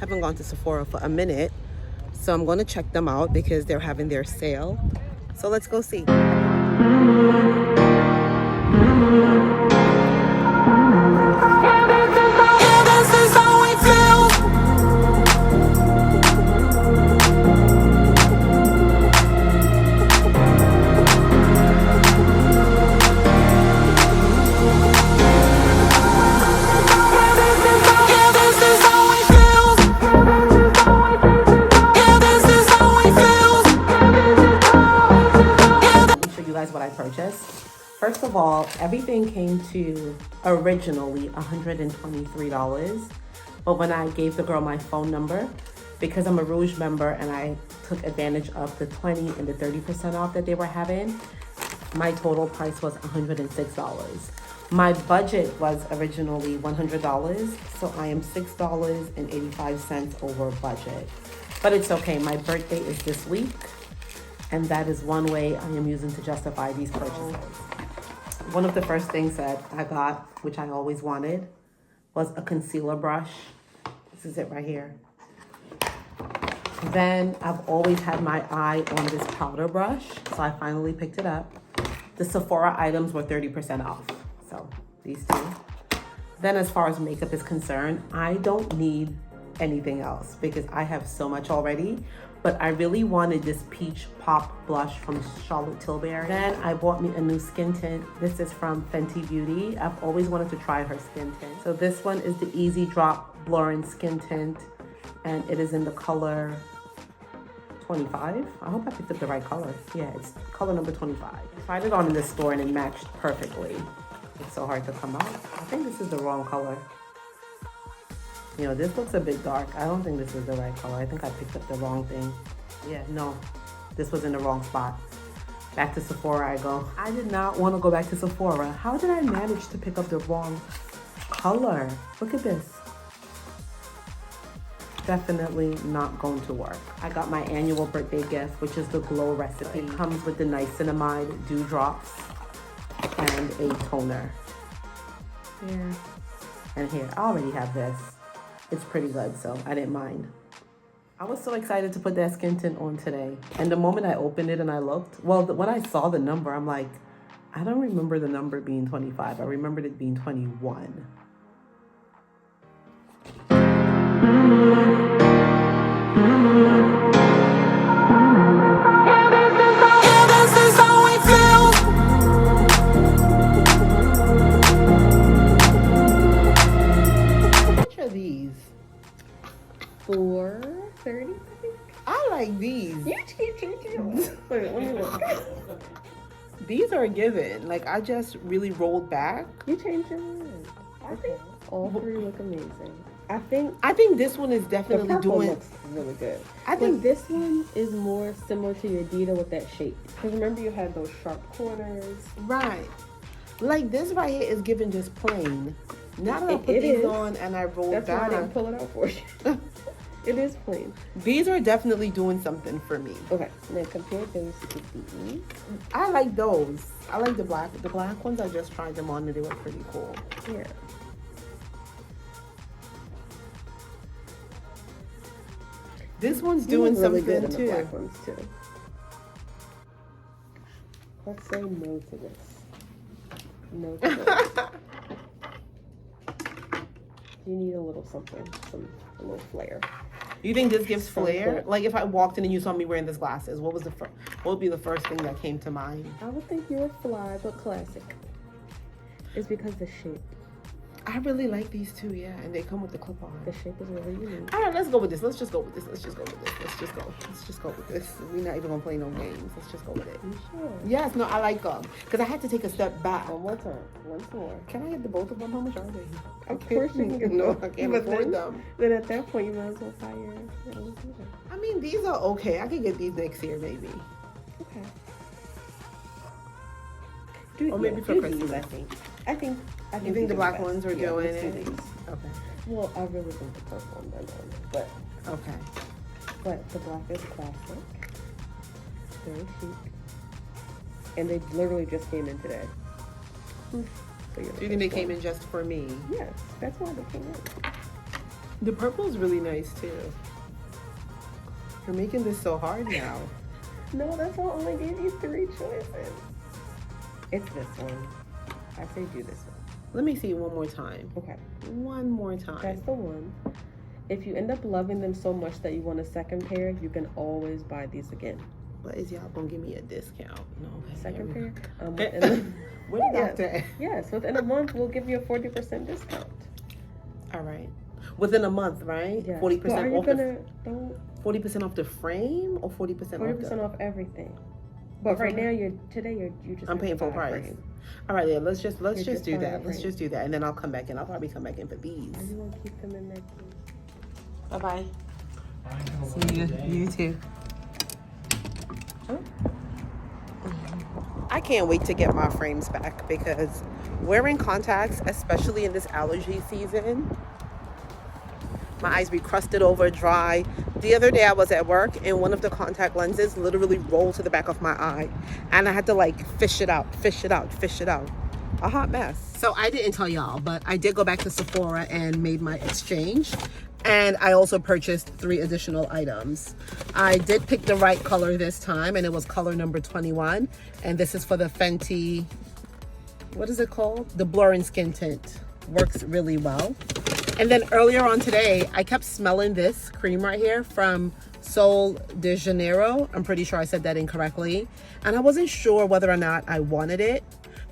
haven't gone to Sephora for a minute, so I'm going to check them out because they're having their sale. So let's go see. What I purchased. First of all, everything came to originally $123, but when I gave the girl my phone number, because I'm a Rouge member and I took advantage of the 20 and the 30% off that they were having, my total price was $106. My budget was originally $100, so I am $6.85 over budget. But it's okay, my birthday is this week, and that is one way I am using to justify these purchases. One of the first things that I got, which I always wanted, was a concealer brush. This is it right here. Then I've always had my eye on this powder brush, so I finally picked it up. The Sephora items were 30% off, so these two. Then as far as makeup is concerned, I don't need anything else because I have so much already. But I really wanted this Peach Pop blush from Charlotte Tilbury. Then I bought me a new skin tint. This is from Fenty Beauty. I've always wanted to try her skin tint. So this one is the Easy Drop Blurring Skin Tint, and it is in the color 25. I hope I picked up the right color. Yeah, it's color number 25. I tried it on in the store and it matched perfectly. It's so hard to come out. I think this is the wrong color. You know, this looks a bit dark. I don't think this is the right color. I think I picked up the wrong thing. Yeah, no, this was in the wrong spot. Back to Sephora I go. I did not want to go back to Sephora. How did I manage to pick up the wrong color? Look at this. Definitely not going to work. I got my annual birthday gift, which is the Glow Recipe. It comes with the niacinamide dewdrops and a toner. Here and here. I already have this. It's pretty good, so I didn't mind. I was so excited to put that skin tint on today. And the moment I opened it and I looked, well, when I saw the number, I'm like, I don't remember the number being 25. I remembered it being 21. $4.30. I like these. You cheap. Wait, let me look. These are a given. Like, I just really rolled back. You changed your mind. I think all three look amazing. I think this one is definitely the purple doing looks really good. I think this one is more similar to your Dita with that shape. Because remember you had those sharp corners. right. Like this right here is giving just plain. Now that I put these on and I rolled That's down. why I didn't pull it out for you. It is plain. These are definitely doing something for me. Okay, now compare those to these. I like those. I like the black. The black ones, I just tried them on and they were pretty cool. Yeah. This one's doing really something good too. The black ones too. Let's say no to this. No to this. You need a little something, a little flair. You think this gives flair? Like if I walked in and you saw me wearing these glasses, what would be the first thing that came to mind? I would think you're fly but classic. It's because the shape. I really like these two, yeah, and they come with the clip-on. The shape is really unique. All right, let's go with this. Let's just go with this. Let's just go with this. Let's just go with this. We're not even gonna play no games. Let's just go with it. You sure? Yes, no, I like them because I had to take a step back. One more time. Once more. Can I get the both of them? How much are they? Of course you can get No, them. I can't afford them. Then at that point, you might as well buy your own. I mean, these are okay. I could get these next year, maybe. Okay. Or maybe for Christmas, I think. I think You think the black ones are doing let's do it? these. Okay. Well, I really think the purple ones are doing it, but Okay. the black is classic, very chic, and they literally just came in today. So Do you think they came in just for me? Yes, that's why they came in. The purple is really nice too. You're making this so hard now. No, that's why I only gave you 3 choices. It's this one. I say do this one. Let me see one more time. Okay. One more time. That's the one. If you end up loving them so much that you want a second pair, you can always buy these again. But is y'all gonna give me a discount? No. Okay, Second pair? Where the doctor at? Yes, within a month, we'll give you a 40% discount. All right. Within a month, right? Yes. 40% Well, are you off. gonna, 40% off the frame or 40% 40% off everything. But right now, you just. I'm paying full price. Frame. All right, yeah. Let's just do buying that. a Let's frame. just do that, and then I'll come back in. I'll probably come back in for these. Are you gonna keep them in that case? Bye bye. See you. You too. I can't wait to get my frames back because wearing contacts, especially in this allergy season, my eyes be crusted over, dry. The other day I was at work and one of the contact lenses literally rolled to the back of my eye. And I had to like fish it out. A hot mess. So I didn't tell y'all, but I did go back to Sephora and made my exchange. And I also purchased 3 additional items. I did pick the right color this time, and it was color number 21. And this is for the Fenty, what is it called? The Blurring Skin Tint. Works really well. And then earlier on today, I kept smelling this cream right here from Sol de Janeiro. I'm pretty sure I said that incorrectly. And I wasn't sure whether or not I wanted it,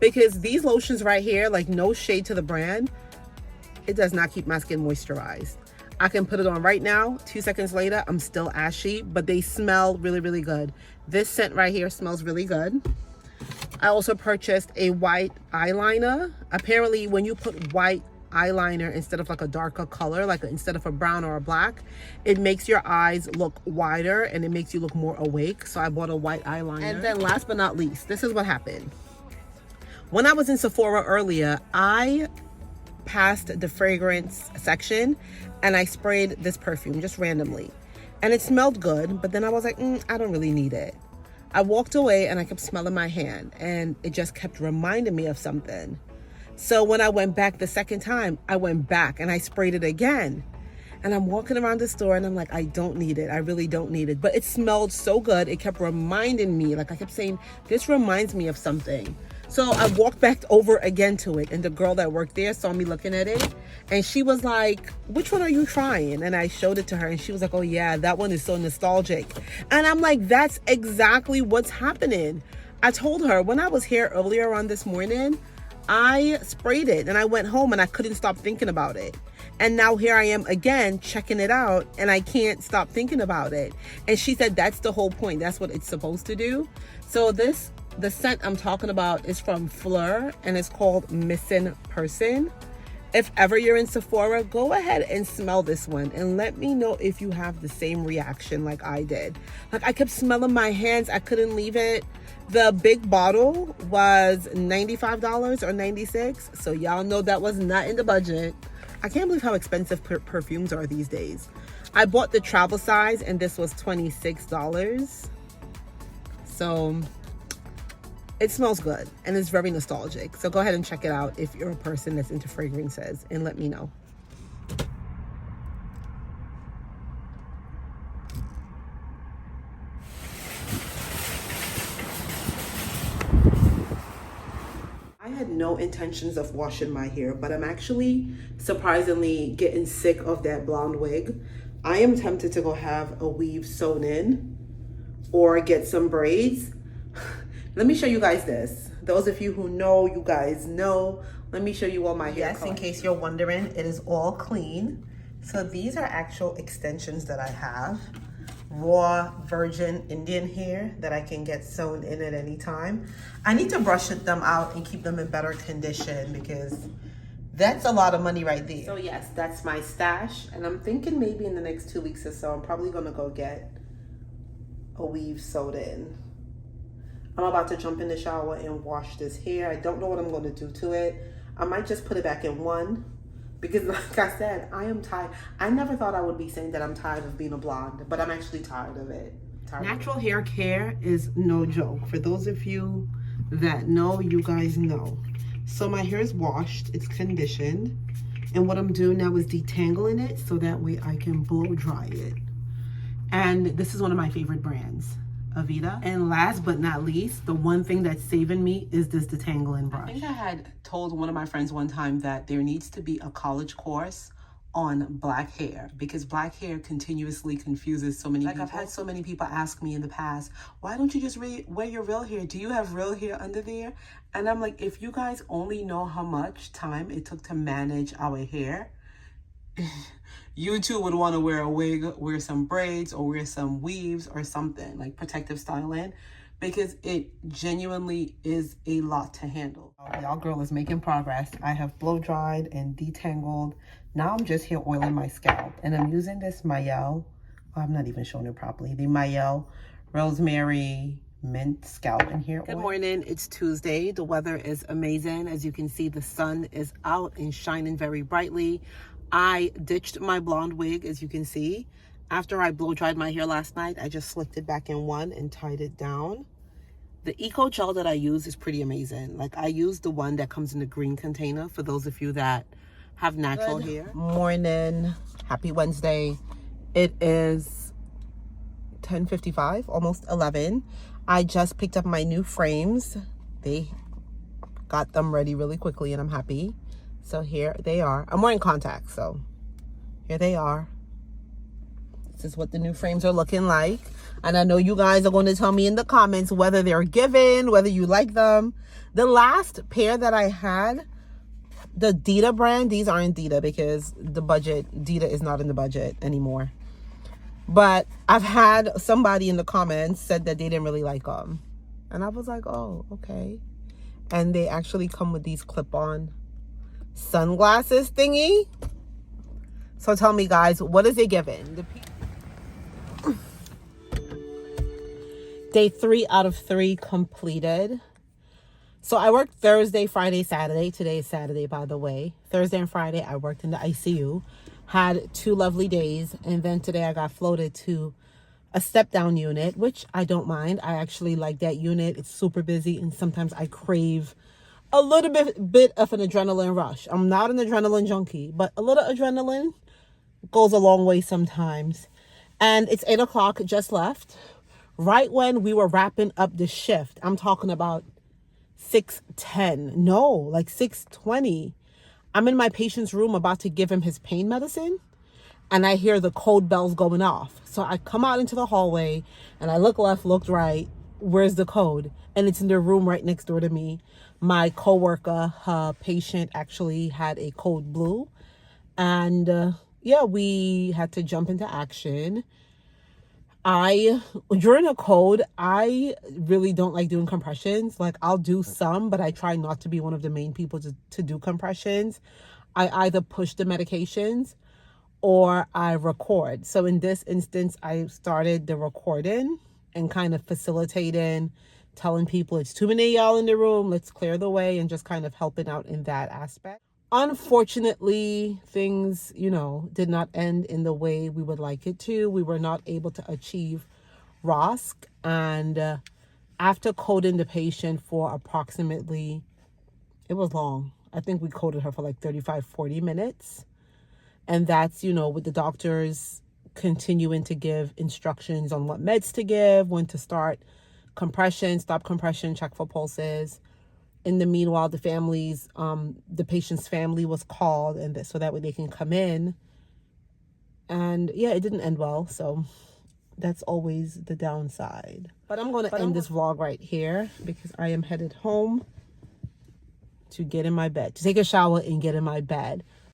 because these lotions right here, like no shade to the brand, it does not keep my skin moisturized. I can put it on right now. 2 seconds later, I'm still ashy, but they smell really, really good. This scent right here smells really good. I also purchased a white eyeliner. Apparently, when you put white eyeliner instead of like a darker color, like instead of a brown or a black, it makes your eyes look wider and it makes you look more awake. So I bought a white eyeliner. And then last but not least, this is what happened. When I was in Sephora earlier, I passed the fragrance section and I sprayed this perfume just randomly, and it smelled good, but then I was like, I don't really need it. I walked away and I kept smelling my hand, and it just kept reminding me of something. So when I went back the second time, I went back and I sprayed it again. And I'm walking around the store and I'm like, I don't need it. I really don't need it. But it smelled so good. It kept reminding me, like I kept saying, this reminds me of something. So I walked back over again to it, and the girl that worked there saw me looking at it, and she was like, which one are you trying? And I showed it to her, and she was like, oh yeah, that one is so nostalgic. And I'm like, that's exactly what's happening. I told her when I was here earlier on this morning, I sprayed it and I went home and I couldn't stop thinking about it. And now here I am again checking it out and I can't stop thinking about it. And she said that's the whole point. That's what it's supposed to do. So the scent I'm talking about is from Fleur and it's called Missing Person. If ever you're in Sephora, go ahead and smell this one and let me know if you have the same reaction like I did. Like I kept smelling my hands. I couldn't leave it. The big bottle was $95 or $96. So y'all know that was not in the budget. I can't believe how expensive perfumes are these days. I bought the travel size and this was $26. So it smells good and it's very nostalgic. So go ahead and check it out if you're a person that's into fragrances and let me know. I had no intentions of washing my hair, but I'm actually surprisingly getting sick of that blonde wig. I am tempted to go have a weave sewn in or get some braids. Let me show you guys this. Those of you who know, you guys know. Let me show you all my hair. Yes, in case you're wondering, it is all clean. So these are actual extensions that I have. Raw virgin Indian hair that I can get sewn in at any time. I need to brush them out and keep them in better condition because that's a lot of money right there. So yes, that's my stash. And I'm thinking maybe in the next 2 weeks or so, I'm probably gonna go get a weave sewed in. I'm about to jump in the shower and wash this hair. I don't know what I'm gonna do to it. I might just put it back in one because like I said, I am tired. I never thought I would be saying that I'm tired of being a blonde, but I'm actually tired of it. Natural hair care is no joke. For those of you that know, you guys know. So my hair is washed, it's conditioned, And what I'm doing now is detangling it so that way I can blow dry it. And this is one of my favorite brands, Aveda. And last but not least, the one thing that's saving me is this detangling brush. I think I had told one of my friends one time that there needs to be a college course on black hair, because black hair continuously confuses so many people. I've had so many people ask me in the past, why don't you just wear your real hair? Do you have real hair under there? And I'm like, if you guys only know how much time it took to manage our hair, you too would want to wear a wig, wear some braids, or wear some weaves or something like protective styling, because it genuinely is a lot to handle. Y'all girl is making progress. I have blow dried and detangled. Now I'm just here oiling my scalp, and I'm using this Mayel. Oh, I'm not even showing it properly. The Mayel Rosemary Mint Scalp and Hair Oil. Good morning. It's Tuesday. The weather is amazing. As you can see, the sun is out and shining very brightly. I ditched my blonde wig, as you can see. After I blow dried my hair last night, I just slicked it back in one and tied it down. The Eco Gel that I use is pretty amazing. Like, I use the one that comes in the green container for those of you that have natural hair. Morning. Happy Wednesday. It is 10:55, almost 11. I just picked up my new frames. They got them ready really quickly and I'm happy. So here they are. I'm wearing contacts, so here they are. This is what the new frames are looking like. And I know you guys are going to tell me in the comments whether they're given, whether you like them. The last pair that I had, the Dita brand, these aren't Dita because Dita is not in the budget anymore. But I've had somebody in the comments said that they didn't really like them. And I was like, oh, okay. And they actually come with these clip-on sunglasses thingy. So tell me, guys, what is it giving? Day 3 out of 3 completed. So I worked Thursday, Friday, Saturday. Today is Saturday, by the way. Thursday and Friday, I worked in the ICU. Had 2 lovely days. And then today I got floated to a step-down unit, which I don't mind. I actually like that unit. It's super busy, and sometimes I crave a little bit of an adrenaline rush. I'm not an adrenaline junkie, but a little adrenaline goes a long way sometimes. And it's 8 o'clock, just left. Right when we were wrapping up the shift. I'm talking about 6:10. No, like 6:20. I'm in my patient's room about to give him his pain medicine, and I hear the code bells going off. So I come out into the hallway and I look left, look right. Where's the code? And it's in the room right next door to me. My coworker, her patient actually had a code blue, and yeah, we had to jump into action. During a code, I really don't like doing compressions. Like, I'll do some, but I try not to be one of the main people to do compressions. I either push the medications or I record. So in this instance, I started the recording and kind of facilitating, telling people it's too many of y'all in the room, let's clear the way, and just kind of helping out in that aspect. Unfortunately, things, did not end in the way we would like it to. We were not able to achieve ROSC. And after coding the patient for approximately, it was long. I think we coded her for like 35, 40 minutes. And that's, with the doctors continuing to give instructions on what meds to give, when to start compression, stop compression, check for pulses. In the meanwhile, the patient's family was called, and so that way they can come in. And yeah, it didn't end well. So that's always the downside. But I'm going to end this vlog right here because I am headed home to get in my bed, to take a shower and get in my bed.